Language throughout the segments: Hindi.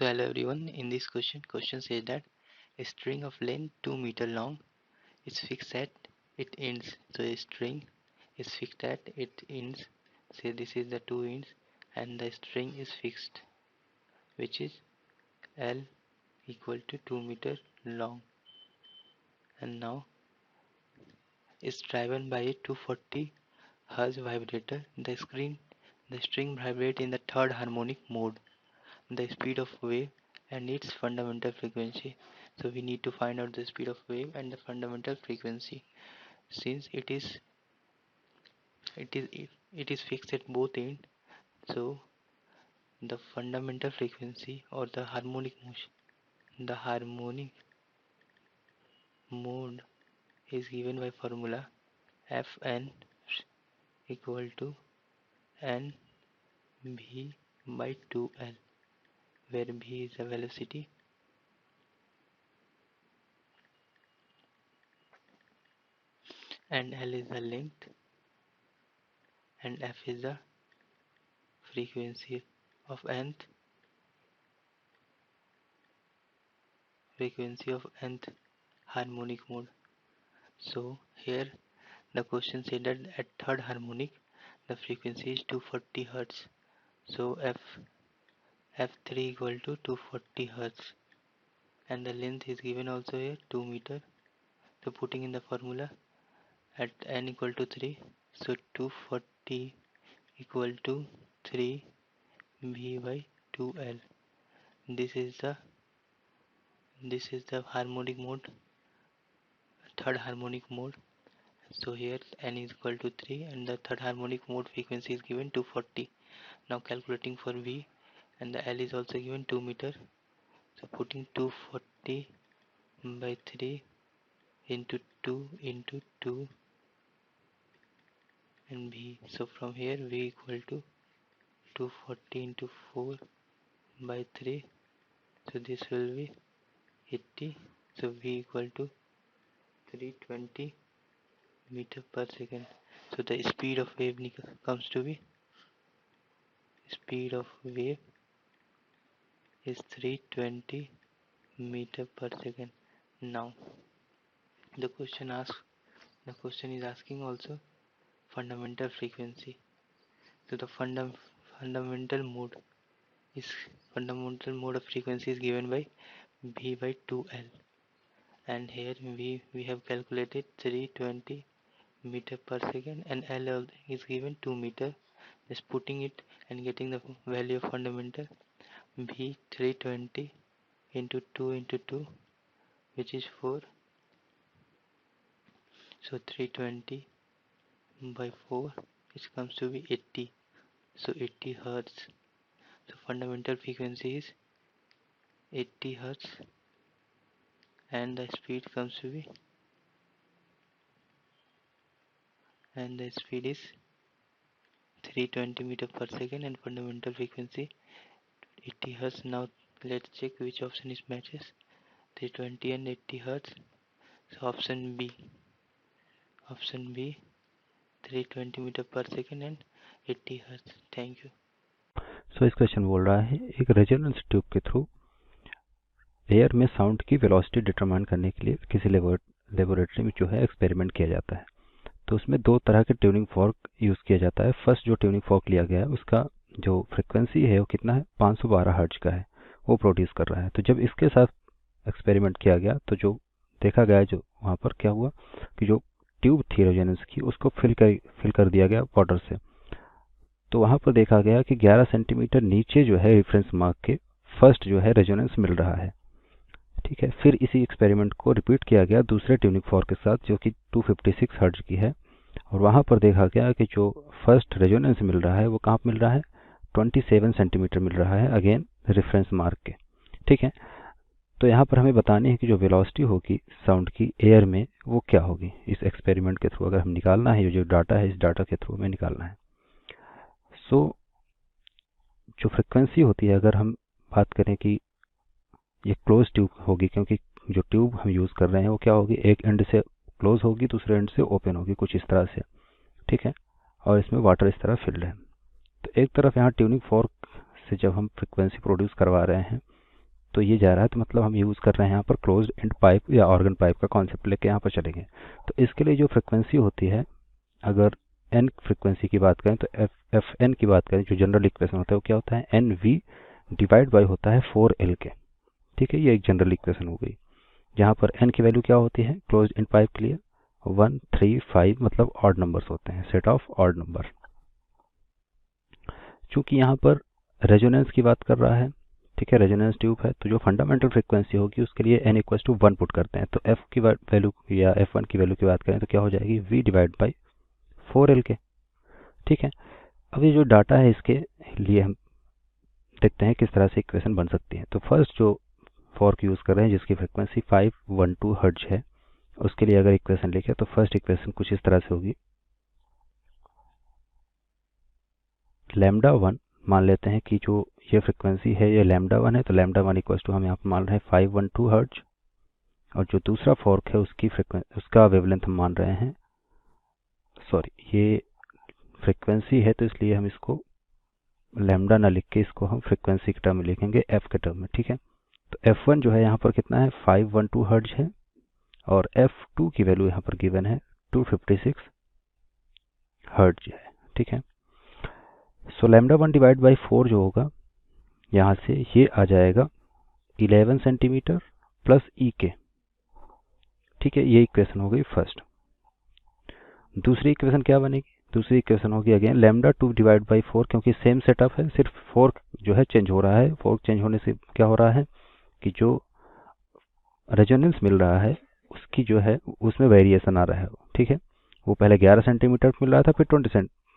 So hello everyone. In this question says that a string of length 2 meter long is fixed at its ends. So a string is fixed at its ends. Say this is the two ends, and the string is fixed, which is L equal to 2 meter long, and now is driven by a 240 Hz vibrator. The string vibrates in the third harmonic mode. The speed of wave and its fundamental frequency. So we need to find out the speed of wave and the fundamental frequency. Since it is fixed at both ends, so the fundamental frequency or the harmonic mode is given by formula Fn equal to n v by 2l, where v is the velocity and l is the length and f is the frequency of nth harmonic mode. So here the question said that at third harmonic the frequency is 240 Hz. So f3 equal to 240 Hz, and the length is given also here 2 meter. So putting in the formula at n equal to 3, so 240 equal to 3 v by 2l. This is the harmonic mode, third harmonic mode. So here n is equal to 3 and the third harmonic mode frequency is given 240. Now calculating for V, and the L is also given 2 meter. So putting 240 by 3 into 2 into 2 and V. So from here V equal to 240 into 4 by 3. So this will be 80. So V equal to 320 meter per second. So the speed of wave comes to be speed of wave is 320 meter per second. Now the question is asking also fundamental frequency. So the fundamental mode of frequency is given by v by 2l, and here we have calculated 320 meter per second and l is given 2 meter. Just putting it and getting the value of fundamental v 320 into 2 into 2, which is 4. So 320 by 4, which comes to be 80. So 80 Hertz. So fundamental frequency is 80 Hertz, and the speed comes to be, and the speed is 320 meter per second and fundamental frequency 80 Hertz. Now let's check which option is matches 320 and 80 Hertz. So option B 320 metre पर second and 80 hertz. Thank you. So इस क्वेश्चन बोल रहा है एक रेजोनेंस ट्यूब के थ्रू एयर में साउंड की वेलोसिटी डिटरमाइन करने के लिए किसी लेबोरेटरी में जो है एक्सपेरिमेंट किया जाता है. तो उसमें दो तरह के ट्यूनिंग फॉर्क यूज़ किया जाता है. फर्स्ट जो ट्यूनिंग फॉर्क लिया गया है उसका जो फ्रिक्वेंसी है वो कितना है 512 हर्ट्ज का है, वो प्रोड्यूस कर रहा है. तो जब इसके साथ एक्सपेरिमेंट किया गया तो जो देखा गया जो वहाँ पर क्या हुआ कि जो ट्यूब थी रेजोनेंस की उसको फिल कर दिया गया वाटर से. तो वहाँ पर देखा गया कि 11 सेंटीमीटर नीचे जो है रेफरेंस मार्क के फर्स्ट जो है रेजोनेंस मिल रहा है. ठीक है. फिर इसी एक्सपेरिमेंट को रिपीट किया गया दूसरे ट्यूनिंग फॉर्क के साथ जो कि 256 हर्ट्ज की है, और वहाँ पर देखा गया कि जो फर्स्ट रेजोनेंस मिल रहा है वो कहाँ मिल रहा है 27 सेंटीमीटर मिल रहा है, अगेन रेफरेंस मार्क के. ठीक है. तो यहाँ पर हमें बतानी है कि जो वेलोसिटी होगी साउंड की एयर में वो क्या होगी इस एक्सपेरिमेंट के थ्रू. अगर हम निकालना है, ये जो डाटा है इस डाटा के थ्रू हमें निकालना है. सो जो फ्रिक्वेंसी होती है, अगर हम बात करें कि ये क्लोज ट्यूब होगी, क्योंकि जो ट्यूब हम यूज़ कर रहे हैं वो क्या होगी, एक एंड से क्लोज होगी दूसरे एंड से ओपन होगी कुछ इस तरह से. ठीक है. और इसमें वाटर इस तरह फिल्ड है. तो एक तरफ यहाँ ट्यूनिंग फॉर्क से जब हम फ्रिक्वेंसी प्रोड्यूस करवा रहे हैं तो ये जा रहा है, तो मतलब हम यूज़ कर रहे हैं यहाँ पर क्लोज्ड एंड पाइप या ऑर्गन पाइप का कॉन्सेप्ट लेके यहाँ पर चलेंगे। तो इसके लिए जो फ्रिक्वेंसी होती है, अगर एन फ्रिक्वेंसी की बात करें तो एफ एन की बात करें, जो जनरल इक्वेशन होता है वो क्या होता है, एन वी डिवाइड बाई होता है 4L के। ठीक है, ये एक जनरल इक्वेशन हो गई, जहाँ पर एन की वैल्यू क्या होती है क्लोज्ड एंड पाइप के लिए 1 3 5, मतलब ऑड नंबर्स होते हैं, सेट ऑफ ऑड नंबर। चूंकि यहाँ पर रेजोनेंस की बात कर रहा है, ठीक है, रेजोनेंस ट्यूब है, तो जो फंडामेंटल फ्रीक्वेंसी होगी उसके लिए n इक्वल टू 1 पुट करते हैं। तो f की वैल्यू या f1 की वैल्यू की बात करें तो क्या हो जाएगी, v डिवाइड बाई 4L के। ठीक है, अब ये जो डाटा है इसके लिए हम देखते हैं किस तरह से इक्वेशन बन सकती है। तो फर्स्ट जो फॉर्क यूज़ कर रहे हैं जिसकी फ्रिक्वेंसी 512 हर्ट्ज है, उसके लिए अगर इक्वेशन लिखे तो फर्स्ट इक्वेशन कुछ इस तरह से होगी, लैम्डा वन मान लेते हैं कि जो ये फ्रिक्वेंसी है ये लैम्डा वन है, तो लैम्डा वन इक्वल टू हम यहाँ पर मान रहे हैं 512 हर्ट्ज, और जो दूसरा फॉर्क है उसकी फ्रिक्वेंसी, उसका वेवलेंथ हम मान रहे हैं, सॉरी ये फ्रिक्वेंसी है तो इसलिए हम इसको लैम्डा ना लिख के इसको हम फ्रिक्वेंसी के टर्म में लिखेंगे, एफ के टर्म में। ठीक है, तो एफ वन जो है यहाँ पर कितना है 512 हर्ट्ज है, और एफ टू की वैल्यू यहाँ पर गिवन है 256 हर्ट्ज है। ठीक है, सो लैम्डा वन डिवाइड बाई 4 जो होगा यहाँ से ये आ जाएगा 11 सेंटीमीटर प्लस ई के। ठीक है, ये इक्वेशन हो गई फर्स्ट। दूसरी इक्वेशन क्या बनेगी, दूसरी इक्वेशन होगी again lambda two divide by 4, क्योंकि सेम सेटअप है, सिर्फ फोर्क जो है चेंज हो रहा है। फोर्क चेंज होने से क्या हो रहा है कि जो रेजोनेंस मिल रहा है उसकी जो है उसमें वेरिएशन आ रहा है। ठीक है, वो पहले 11 सेंटीमीटर मिल रहा था, फिर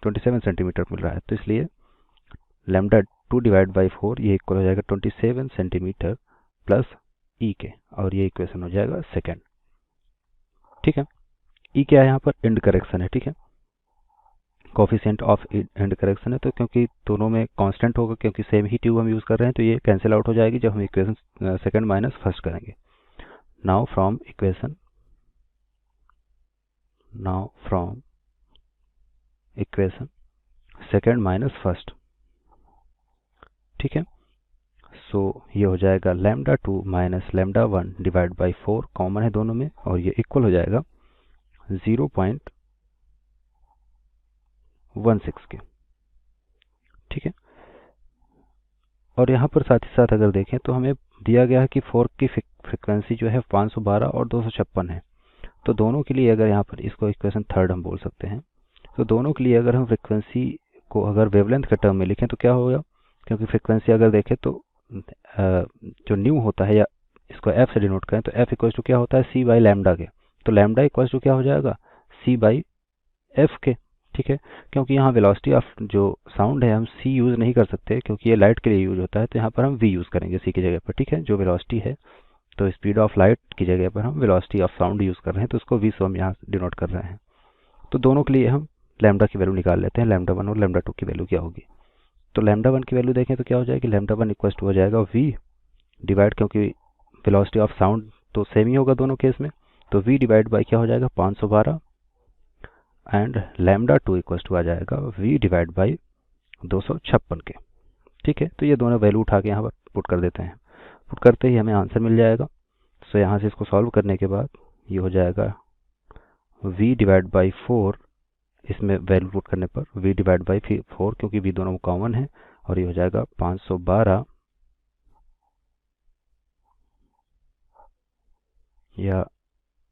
27 सेंटीमीटर मिल रहा है, तो इसलिए लैम्डा टू डिवाइड बाई 4 ये इक्वल हो जाएगा 27 सेंटीमीटर प्लस ई के, और ये इक्वेशन हो जाएगा सेकेंड। ठीक है, ई क्या है यहाँ पर, एंड करेक्शन है। ठीक है, कोफिशिएंट ऑफ एंड करेक्शन है, तो क्योंकि दोनों में कांस्टेंट होगा, क्योंकि सेम ही ट्यूब हम यूज कर रहे हैं, तो ये कैंसिल आउट हो जाएगी जब हम इक्वेशन सेकंड माइनस फर्स्ट करेंगे। Now from equation second minus first. ठीक है, सो ये हो जाएगा lambda two minus lambda one divide by 4, common है दोनों में, और ये इक्वल हो जाएगा 0.16 के। ठीक है, और यहाँ पर साथ ही साथ अगर देखें तो हमें दिया गया है कि फोर्क की फ्रिक्वेंसी जो है 512 और 256 है। तो दोनों के लिए अगर यहाँ पर इसको इक्वेशन थर्ड हम बोल सकते हैं, तो दोनों के लिए अगर हम फ्रिक्वेंसी को अगर वेवलेंथ के टर्म में लिखें तो क्या होगा, क्योंकि फ्रिक्वेंसी अगर देखें तो जो न्यू होता है, या इसको एफ से डिनोट करें तो एफ इक्वल टू क्या होता है सी बाई लैम्डा के, तो लैम्डा इक्वल टू क्या हो जाएगा सी बाई एफ के। ठीक है, क्योंकि यहाँ वेलोसिटी ऑफ जो साउंड है हम सी यूज़ नहीं कर सकते, क्योंकि ये लाइट के लिए यूज होता है, तो यहाँ पर हम वी यूज़ करेंगे सी की जगह पर। ठीक है, जो वेलोसिटी है, तो स्पीड ऑफ लाइट की जगह पर हम वेलोसिटी ऑफ साउंड यूज़ कर रहे हैं, तो उसको वी से हम यहाँ डिनोट कर रहे हैं। तो दोनों के लिए हम लैम्डा की वैल्यू निकाल लेते हैं, लैम्डा वन और लैम्डा टू की वैल्यू क्या होगी। तो लैम्डा वन की वैल्यू देखें तो क्या हो जाएगी, लैम्डा वन इक्वल टू हो जाएगा वी डिवाइड, क्योंकि वेलोसिटी ऑफ साउंड तो सेम ही होगा दोनों केस में, तो वी डिवाइड बाई क्या हो जाएगा 512, and lambda two equal to आ जाएगा वी डिवाइड बाई 256 के। ठीक है, तो ये दोनों वैल्यू उठा के यहाँ पर पुट कर देते हैं, पुट करते ही हमें आंसर मिल जाएगा। सो यहाँ से इसको सॉल्व करने के बाद ये हो जाएगा v डिवाइड बाई 4, इसमें वैल्यू पुट करने पर v डिवाइड बाई 4, क्योंकि v दोनों कॉमन है, और ये हो जाएगा 512, या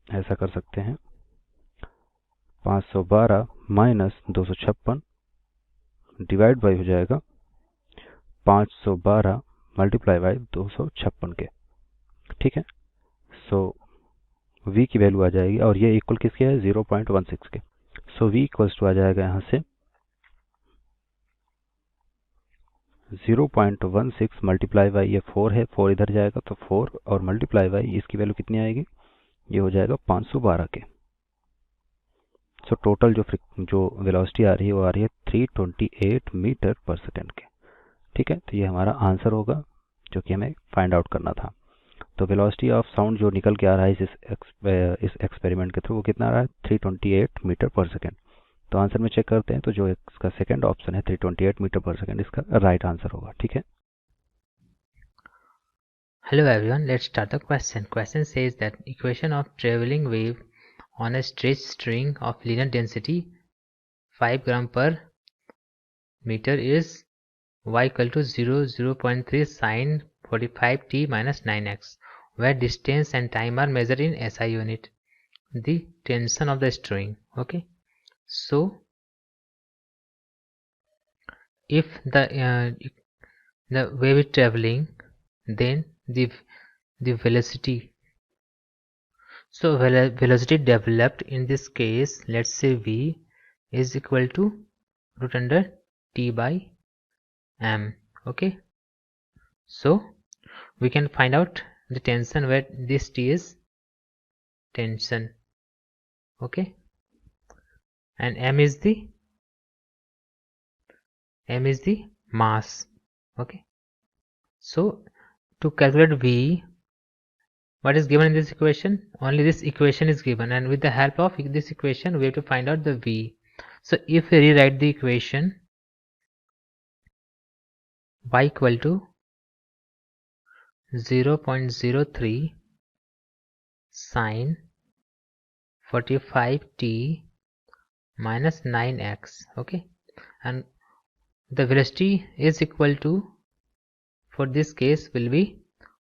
ऐसा कर सकते हैं 512 माइनस 256 डिवाइड बाई हो जाएगा 512 मल्टीप्लाई बाई 256 के। ठीक है, सो v की वैल्यू आ जाएगी, और ये इक्वल किसके है 0.16 के। सो v इक्वल्स टू आ जाएगा यहाँ से 0.16 मल्टीप्लाई बाई, ये 4 है, 4 इधर जाएगा तो 4, और मल्टीप्लाई बाई इसकी वैल्यू कितनी आएगी, ये हो जाएगा 512 के। सो टोटल जो वेलोसिटी आ रही है वो आ रही है 328 मीटर पर सेकेंड के। ठीक है, तो ये हमारा आंसर होगा जो कि हमें फाइंड आउट करना था। तो वेलोसिटी ऑफ साउंड जो निकल के आ रहा है इस एक्सपेरिमेंट के थ्रू, वो कितना आ रहा है 328 मीटर पर सेकेंड। तो आंसर में चेक करते हैं, तो जो इसका सेकंड ऑप्शन है 328 मीटर पर सेकेंड, इसका राइट आंसर होगा। ठीक है, Hello everyone, let's start the question. Question says that equation of traveling wave on a stretched string of linear density 5 gram per meter is y equal to 0.3 sine 45t minus 9x, where distance and time are measured in SI unit. The tension of the string. Okay, so if the wave is traveling, then the velocity, so velocity developed in this case, let's say v is equal to root under t by m. Okay, so we can find out the tension where this t is tension. Okay, and m is the mass. Okay, so to calculate v, what is given in this equation? Only this equation is given, and with the help of this equation we have to find out the v. So if we rewrite the equation, y equal to 0.03 sine 45t minus 9x. Okay, and the velocity is equal to, for this case, will be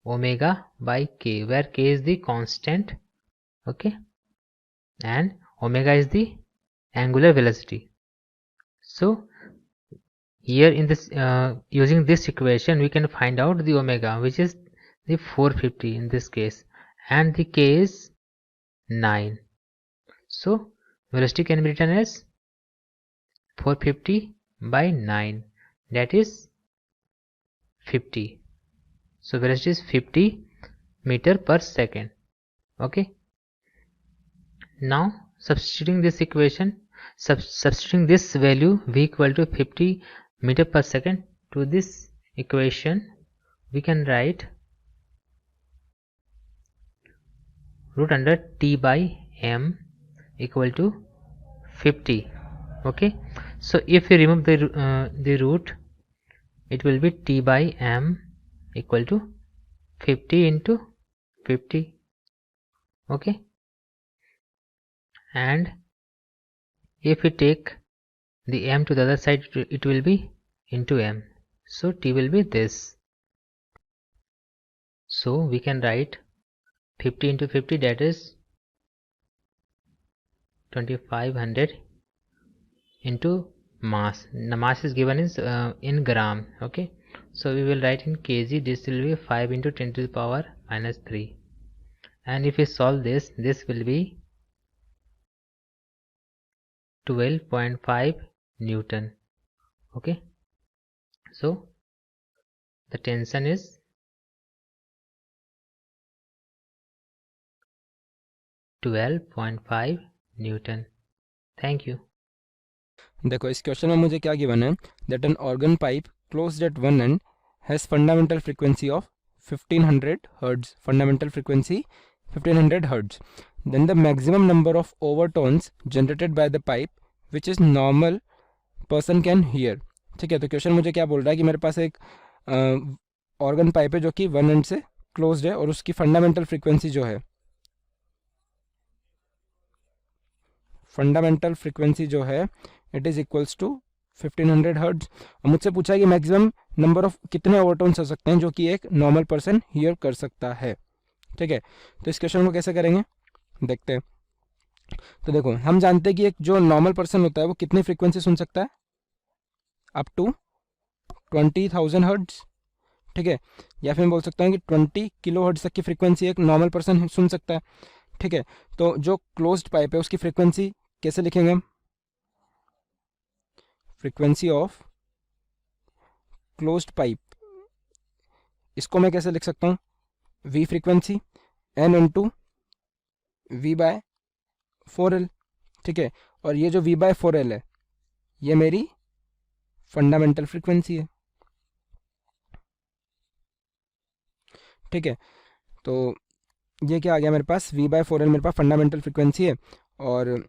omega by k, where k is the constant. Okay, and omega is the angular velocity. So here in this using this equation we can find out the omega, which is the 450 in this case, and the k is 9. So velocity can be written as 450 by 9, that is 50. So velocity is 50 meter per second. Okay, now substituting this equation, substituting this value v equal to 50 meter per second to this equation, we can write root under t by m equal to 50. Okay, so if we remove the root, it will be t by m equal to 50 into 50. Okay, and if we take the m to the other side, it will be into m, so t will be this. So we can write 50 into 50, that is 2500 into mass. The mass is given is in gram. Okay, so we will write in kg. This will be 5 into 10 to the power minus 3, and if we solve this, this will be 12.5 Newton. Okay, so the tension is 12.5 Newton. Thank you. देखो इस क्वेश्चन में मुझे क्या गिवन है, that an organ pipe closed at one end has fundamental frequency of 1500 hertz, fundamental frequency 1500 hertz, then the maximum number of overtones generated by the pipe which is normal person can hear. ठीक है, तो क्वेश्चन मुझे क्या बोल रहा है कि मेरे पास एक ऑर्गन पाइप है जो कि वन एंड से क्लोज्ड है और उसकी फंडामेंटल फ्रीक्वेंसी जो है, फंडामेंटल फ्रीक्वेंसी जो है it is equals to 1500 hertz. और मुझसे पूछा है कि मैक्सिमम नंबर ऑफ कितने ओवरटोन्स हो सकते हैं जो कि एक नॉर्मल पर्सन हियर कर सकता है. ठीक है, तो इस क्वेश्चन को कैसे करेंगे देखते हैं. तो देखो हम जानते हैं कि एक जो नॉर्मल पर्सन होता है वो कितनी फ्रीक्वेंसी सुन सकता है, अप टू 20,000 हर्ट्ज. ठीक है, या फिर मैं बोल सकता हूँ कि 20 किलो हर्ट्ज तक की फ्रीक्वेंसी एक नॉर्मल पर्सन सुन सकता है. ठीक है, तो जो क्लोज्ड पाइप है उसकी फ्रीक्वेंसी कैसे लिखेंगे हम, फ्रीक्वेंसी ऑफ क्लोज्ड पाइप, इसको मैं कैसे लिख सकता हूँ, v frequency n into v by 4l. ठीक है, और ये जो v बाय 4l है ये मेरी फंडामेंटल फ्रीक्वेंसी है. ठीक है, तो ये क्या आ गया मेरे पास, v बाय 4l मेरे पास फंडामेंटल फ्रीक्वेंसी है, और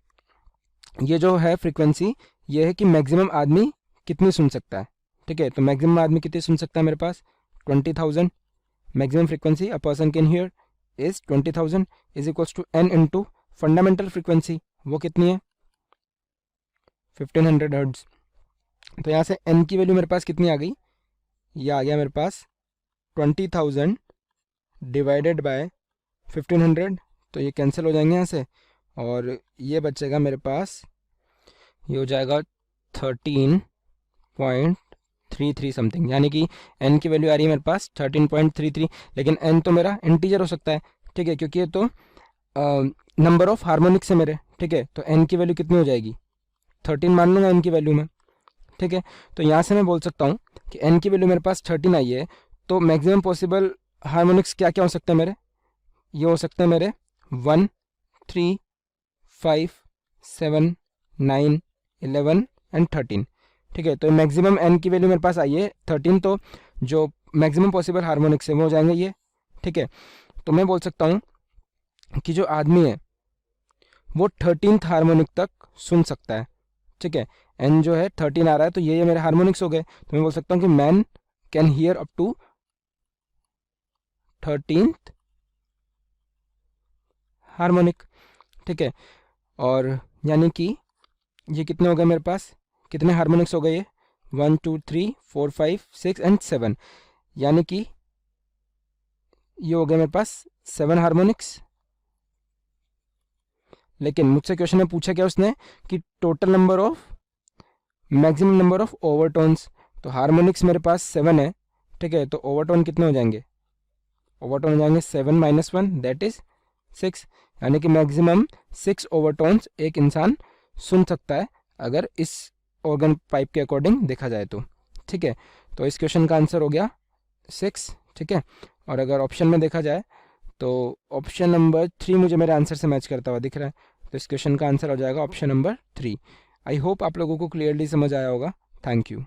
ये जो है फ्रीक्वेंसी ये है कि मैक्सिमम आदमी कितनी सुन सकता है. ठीक है, तो मैक्सिमम आदमी कितनी सुन सकता है मेरे पास 20,000, maximum frequency a person can hear is 20,000 is equals to n into fundamental frequency, वो कितनी है 1500 हर्ट्ज। तो यहाँ से n की वैल्यू मेरे पास कितनी आ गई, ये आ गया मेरे पास 20,000 डिवाइडेड बाय 1500, तो ये कैंसिल हो जाएंगे यहाँ से और ये बचेगा मेरे पास, ये हो जाएगा 13.33 समथिंग, यानी कि n की वैल्यू आ रही है मेरे पास 13.33, लेकिन n तो मेरा इंटीजर हो सकता है, ठीक है, क्योंकि ये तो नंबर ऑफ हार्मोनिक्स है मेरे, ठीक है, तो n की वैल्यू कितनी हो जाएगी 13 मान लूँगा n की वैल्यू में, ठीक है। तो यहाँ से मैं बोल सकता हूँ कि n की वैल्यू मेरे पास 13 आई है, तो मैक्सिमम पॉसिबल हार्मोनिक्स क्या क्या हो सकते हैं मेरे, ये हो सकते हैं मेरे 1, 3, 5, 7, 9, 11 एंड 13, ठीक है। तो मैक्सिमम n की वैल्यू मेरे पास आई है 13, तो जो मैक्सिमम पॉसिबल हार्मोनिक्स है वो हो जाएंगे ये, ठीक है। तो मैं बोल सकता हूँ कि जो आदमी है वो 13th हार्मोनिक तक सुन सकता है, ठीक है। n जो है 13 आ रहा है, तो ये मेरे हार्मोनिक्स हो गए, तो मैं बोल सकता हूँ कि man can hear up to 13th harmonic, ठीक है। और यानी कि ये कितने हो गए मेरे पास, कितने हार्मोनिक्स हो गए ये 1, 2, 3, 4, 5, 6 एंड 7, यानी कि ये हो गए मेरे पास 7 हार्मोनिक्स। लेकिन मुझसे क्वेश्चन में पूछा क्या उसने कि total number of maximum number of overtones, तो हार्मोनिक्स मेरे पास 7 है, ठीक है, तो ओवरटोन कितने हो जाएंगे, ओवरटोन हो जाएंगे 7 - 1 दैट इज 6, यानी कि मैक्सिमम 6 ओवरटोन्स एक इंसान सुन सकता है अगर इस ऑर्गन पाइप के अकॉर्डिंग देखा जाए तो, ठीक है। तो इस क्वेश्चन का आंसर हो गया 6, ठीक है। और अगर ऑप्शन में देखा जाए तो ऑप्शन नंबर 3 मुझे मेरे आंसर से मैच करता हुआ दिख रहा है, तो इस क्वेश्चन का आंसर हो जाएगा ऑप्शन नंबर 3। आई होप आप लोगों को क्लियरली समझ आया होगा। Thank you.